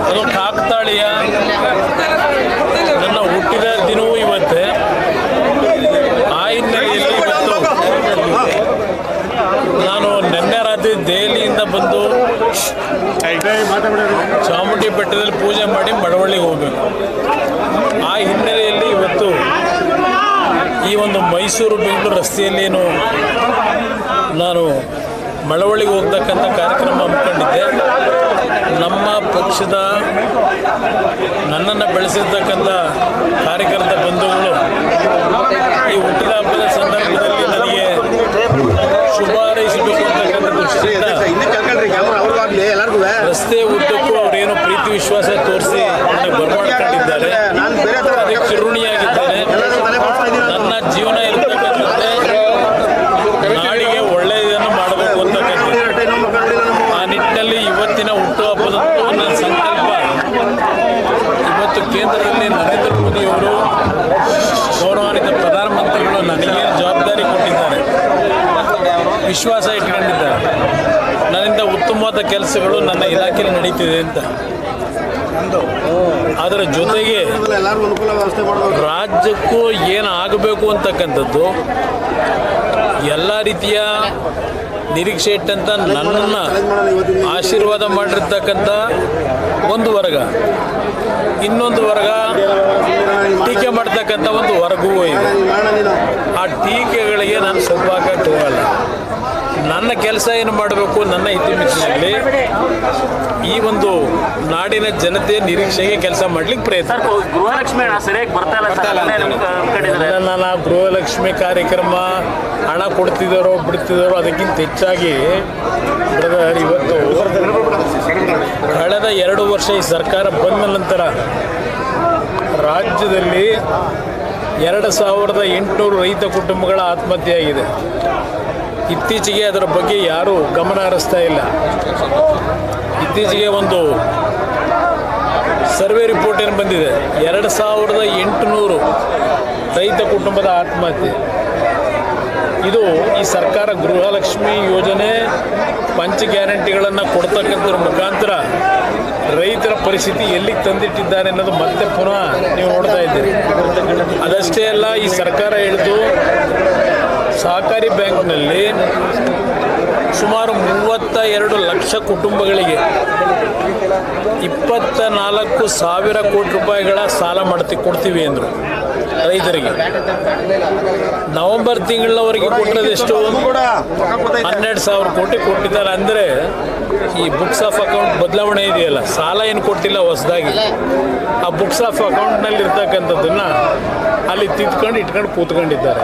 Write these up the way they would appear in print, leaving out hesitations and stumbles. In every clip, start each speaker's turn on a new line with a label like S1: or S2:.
S1: ಅದು ಕಾಕತಾಳೀಯ. ನನ್ನ ಹುಟ್ಟಿದ ದಿನವೂ ಇವತ್ತೇ. ಆ ಹಿನ್ನೆಲೆಯಲ್ಲಿ ಇವತ್ತು ನಾನು ನಿನ್ನೆ ರಾತ್ರಿ ದೆಹಲಿಯಿಂದ ಬಂದು ಚಾಮುಂಡಿ ಬೆಟ್ಟದಲ್ಲಿ ಪೂಜೆ ಮಾಡಿ ಮಳವಳ್ಳಿಗೆ ಹೋಗಬೇಕು. ಆ ಹಿನ್ನೆಲೆಯಲ್ಲಿ ಇವತ್ತು ಈ ಒಂದು ಮೈಸೂರು ಬೆಂಗಳೂರು ರಸ್ತೆಯಲ್ಲೇನು ನಾನು ಮಳವಳ್ಳಿಗೆ ಹೋಗ್ತಕ್ಕಂಥ ಕಾರ್ಯಕ್ರಮ ಹಮ್ಮಿಕೊಂಡಿದ್ದೆ. ನಮ್ಮ ಪಕ್ಷದ ನನ್ನನ್ನು ಬೆಳೆಸಿರ್ತಕ್ಕಂಥ ಕಾರ್ಯಕರ್ತ ಬಂಧುಗಳು ಈ ಹುಟ್ಟಿದ ಹಬ್ಬದ ಸಂದರ್ಭದಲ್ಲಿ ನನಗೆ ಶುಭ ಹಾರೈಸಬೇಕು ಅಂತಕ್ಕಂಥ ದೃಷ್ಟಿಯಿಂದ ರಸ್ತೆ ಉದ್ದಕ್ಕೂ ಅವರೇನು ಪ್ರೀತಿ ವಿಶ್ವಾಸ ತೋರಿಸಿ ನನಗೆ ಬರಮಾಡ್ಕೊಂಡಿದ್ದಾರೆ. ಅದಕ್ಕೆ ಚಿರುಣಿಯಾಗಿದ್ದೇನೆ. ನನ್ನ ಜೀವನ ಇರತಕ್ಕಂಥದ್ದೇ ನಾಡಿಗೆ ಒಳ್ಳೆಯದನ್ನು ಮಾಡಬೇಕು ಅಂತಕ್ಕಂಥದ್ದು. ಆ ನಿಟ್ಟಿನಲ್ಲಿ ಇವತ್ತಿನ ಹುಟ್ಟುಹಬ್ಬದಂತೂ ನನ್ನ ಸಂಕಲ್ಪ. ಇವತ್ತು ಕೇಂದ್ರದಲ್ಲಿ ನರೇಂದ್ರ ಮೋದಿಯವರು ಗೌರವಾನ್ವಿತ ಪ್ರಧಾನಮಂತ್ರಿಗಳು ನನಗೇನು ಜವಾಬ್ದಾರಿ ಕೊಟ್ಟಿದ್ದಾರೆ, ವಿಶ್ವಾಸ ಇಟ್ಕೊಂಡಿದ್ದಾರೆ. ನನ್ನಿಂದ ಉತ್ತಮವಾದ ಕೆಲಸಗಳು ನನ್ನ ಇಲಾಖೆಯಲ್ಲಿ ನಡೀತಿದೆ ಅಂತ. ಅದರ ಜೊತೆಗೆ ರಾಜ್ಯಕ್ಕೂ ಏನು ಆಗಬೇಕು ಅಂತಕ್ಕಂಥದ್ದು ಎಲ್ಲ ರೀತಿಯ ನಿರೀಕ್ಷೆ ಇಟ್ಟಂಥ ನನ್ನನ್ನು ಆಶೀರ್ವಾದ ಮಾಡಿರ್ತಕ್ಕಂಥ ಒಂದು ವರ್ಗ, ಇನ್ನೊಂದು ವರ್ಗ ಟೀಕೆ ಮಾಡ್ತಕ್ಕಂಥ ಒಂದು ವರ್ಗವೂ ಇದೆ. ಆ ಟೀಕೆಗಳಿಗೆ ನಾನು ಸೌಭಾಗ್ಯ ಹೋಗಲ್ಲ. ನನ್ನ ಕೆಲಸ ಏನು ಮಾಡಬೇಕು, ನನ್ನ ಹಿತಮಿತಿಯಲ್ಲಿ ಈ ಒಂದು ನಾಡಿನ ಜನತೆಯ ನಿರೀಕ್ಷೆಗೆ ಕೆಲಸ ಮಾಡ್ಲಿಕ್ಕೆ ಪ್ರಯತ್ನ. ನನ್ನ ಗೃಹಲಕ್ಷ್ಮಿ ಕಾರ್ಯಕ್ರಮ ಹಣ ಕೊಡ್ತಿದ್ದಾರೋ ಬಿಡ್ತಿದ್ದಾರೋ ಅದಕ್ಕಿಂತ ಹೆಚ್ಚಾಗಿ ಬ್ರದರ್, ಇವತ್ತು ಕಳೆದ 2 ವರ್ಷ ಈ ಸರ್ಕಾರ ಬಂದ ನಂತರ ರಾಜ್ಯದಲ್ಲಿ 2800 ರೈತ ಕುಟುಂಬಗಳ ಆತ್ಮಹತ್ಯೆಯಾಗಿದೆ. ಇತ್ತೀಚೆಗೆ ಅದರ ಬಗ್ಗೆ ಯಾರೂ ಗಮನ ಹರಿಸ್ತಾ ಇಲ್ಲ. ಇತ್ತೀಚೆಗೆ ಒಂದು ಸರ್ವೆ ರಿಪೋರ್ಟ್ ಏನು ಬಂದಿದೆ, 2800 ರೈತ ಕುಟುಂಬದ ಆತ್ಮಹತ್ಯೆ. ಇದು ಈ ಸರ್ಕಾರ ಗೃಹಲಕ್ಷ್ಮಿ ಯೋಜನೆ ಪಂಚ ಗ್ಯಾರಂಟಿಗಳನ್ನು ಕೊಡ್ತಕ್ಕಂಥದ್ರ ಮುಖಾಂತರ ರೈತರ ಪರಿಸ್ಥಿತಿ ಎಲ್ಲಿಗೆ ತಂದಿಟ್ಟಿದ್ದಾರೆ ಅನ್ನೋದು ಮತ್ತೆ ಪುನಃ ನೀವು ನೋಡ್ತಾ ಇದ್ದೀರಿ. ಅದಷ್ಟೇ ಅಲ್ಲ, ಈ ಸರ್ಕಾರ ಹೇಳಿದ್ದು ಸಹಕಾರಿ ಬ್ಯಾಂಕ್ನಲ್ಲಿ ಸುಮಾರು 32 ಲಕ್ಷ ಕುಟುಂಬಗಳಿಗೆ 24,000 ಕೋಟಿ ರೂಪಾಯಿಗಳ ಸಾಲ ಕೊಡ್ತೀವಿ ಅಂದರು ರೈತರಿಗೆ. ನವೆಂಬರ್ ತಿಂಗಳವರೆಗೆ ಕೊಟ್ಟಿರೋದೆಷ್ಟು? 12,000 ಕೋಟಿ ಕೊಟ್ಟಿದ್ದಾರೆ. ಅಂದರೆ ಈ ಬುಕ್ಸ್ ಆಫ್ ಅಕೌಂಟ್ ಬದಲಾವಣೆ ಇದೆಯಲ್ಲ, ಸಾಲ ಏನು ಕೊಟ್ಟಿಲ್ಲ ಹೊಸದಾಗಿ, ಆ ಬುಕ್ಸ್ ಆಫ್ ಅಕೌಂಟ್ನಲ್ಲಿ ಇರ್ತಕ್ಕಂಥದ್ದನ್ನು ಅಲ್ಲಿ ತಿದ್ಕೊಂಡು ಇಟ್ಕೊಂಡು ಕೂತ್ಕೊಂಡಿದ್ದಾರೆ.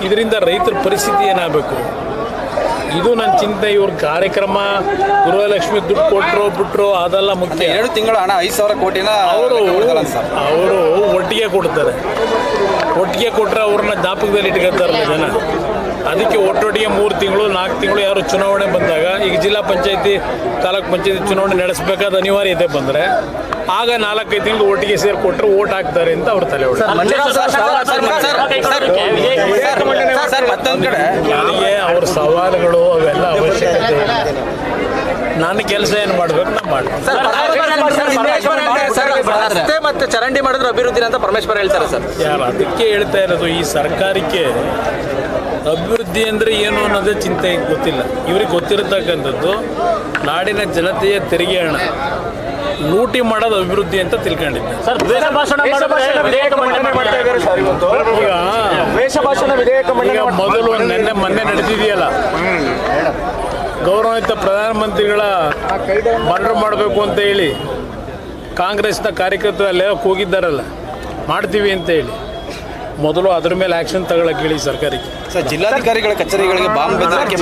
S1: ಇದರಿಂದ ರೈತರ ಪರಿಸ್ಥಿತಿ ಏನಾಗಬೇಕು, ಇದು ನನ್ನ ಚಿಂತೆ. ಇವ್ರ ಕಾರ್ಯಕ್ರಮ ಗೃಹಲಕ್ಷ್ಮಿ ದುಡ್ಡು ಕೊಟ್ಟರು ಬಿಟ್ಟರು ಅದೆಲ್ಲ ಮುಖ್ಯ.
S2: 2 ತಿಂಗಳು ಹಣ 5,000 ಕೋಟಿನ
S1: ಅವರು ಒಟ್ಟಿಗೆ ಕೊಡ್ತಾರೆ. ಒಟ್ಟಿಗೆ ಕೊಟ್ಟರೆ ಅವ್ರನ್ನ ಜ್ಞಾಪಕದಲ್ಲಿ ಇಟ್ಕೊತಾರಲ್ಲ ಜನ. ಅದಕ್ಕೆ ಒಟ್ಟೊಟ್ಟಿಗೆ 3 ತಿಂಗಳು 4 ತಿಂಗಳು ಯಾರು ಚುನಾವಣೆ ಬಂದಾಗ, ಈಗ ಜಿಲ್ಲಾ ಪಂಚಾಯತಿ ತಾಲೂಕು ಪಂಚಾಯತಿ ಚುನಾವಣೆ ನಡೆಸಬೇಕಾದ ಅನಿವಾರ್ಯತೆ ಬಂದರೆ ಆಗ 4-5 ತಿಂಗಳು ಒಟ್ಟಿಗೆ ಸೇರಿಕೊಟ್ರೆ ಓಟ್ ಹಾಕ್ತಾರೆ ಅಂತ ಅವ್ರ ತಲೆ ಹೊಡೆ. ನನಗೆ ಅವ್ರ ಸವಾಲುಗಳು ಅವೆಲ್ಲ ಅವಶ್ಯಕತೆ ಇಲ್ಲ. ನನ್ನ ಕೆಲಸ ಏನು ಮಾಡಬೇಕು ನಾನು
S2: ಮಾಡ್ತೀನಿ. ಮತ್ತೆ ಚರಂಡಿ ಮಾಡಿದ್ರೆ ಅಭಿವೃದ್ಧಿ ಅಂತ ಪರಮೇಶ್ವರ್ ಹೇಳ್ತಾರೆ ಸರ್.
S1: ಯಾರು ಅದಕ್ಕೆ ಹೇಳ್ತಾ ಇರೋದು, ಈ ಸರ್ಕಾರಕ್ಕೆ ಅಭಿವೃದ್ಧಿ ಅಂದರೆ ಏನು ಅನ್ನೋದೇ ಚಿಂತೆ ಗೊತ್ತಿಲ್ಲ. ಇವ್ರಿಗೆ ಗೊತ್ತಿರತಕ್ಕಂಥದ್ದು ನಾಡಿನ ಜನತೆಯ ತೆರಿಗೆ ಹಣ ಲೂಟಿ ಮಾಡೋದು ಅಭಿವೃದ್ಧಿ ಅಂತ ತಿಳ್ಕೊಂಡಿದ್ದೆ. ಈಗ ಮೊದಲು ಮೊನ್ನೆ ನಡೆದಿದೆಯಲ್ಲ, ಗೌರವಾನ್ವಿತ ಪ್ರಧಾನಮಂತ್ರಿಗಳ ಮರ್ಡರ್ ಮಾಡಬೇಕು ಅಂತ ಹೇಳಿ ಕಾಂಗ್ರೆಸ್ನ ಕಾರ್ಯಕರ್ತರು ಅಲ್ಲೇ ಹೋಗಿದ್ದಾರಲ್ಲ, ಮಾಡ್ತೀವಿ ಅಂತ ಹೇಳಿ. ಮೊದಲು ಅದ್ರ ಮೇಲೆ ಆಕ್ಷನ್ ತಗೊಳ್ಳಕ್ಕೆ ಹೇಳಿ ಸರ್ಕಾರಕ್ಕೆ.
S2: ಜಿಲ್ಲಾಧಿಕಾರಿಗಳ ಕಚೇರಿಗಳಿಗೆ ಬಾಂಬ್ ಬೆದರಿಕೆ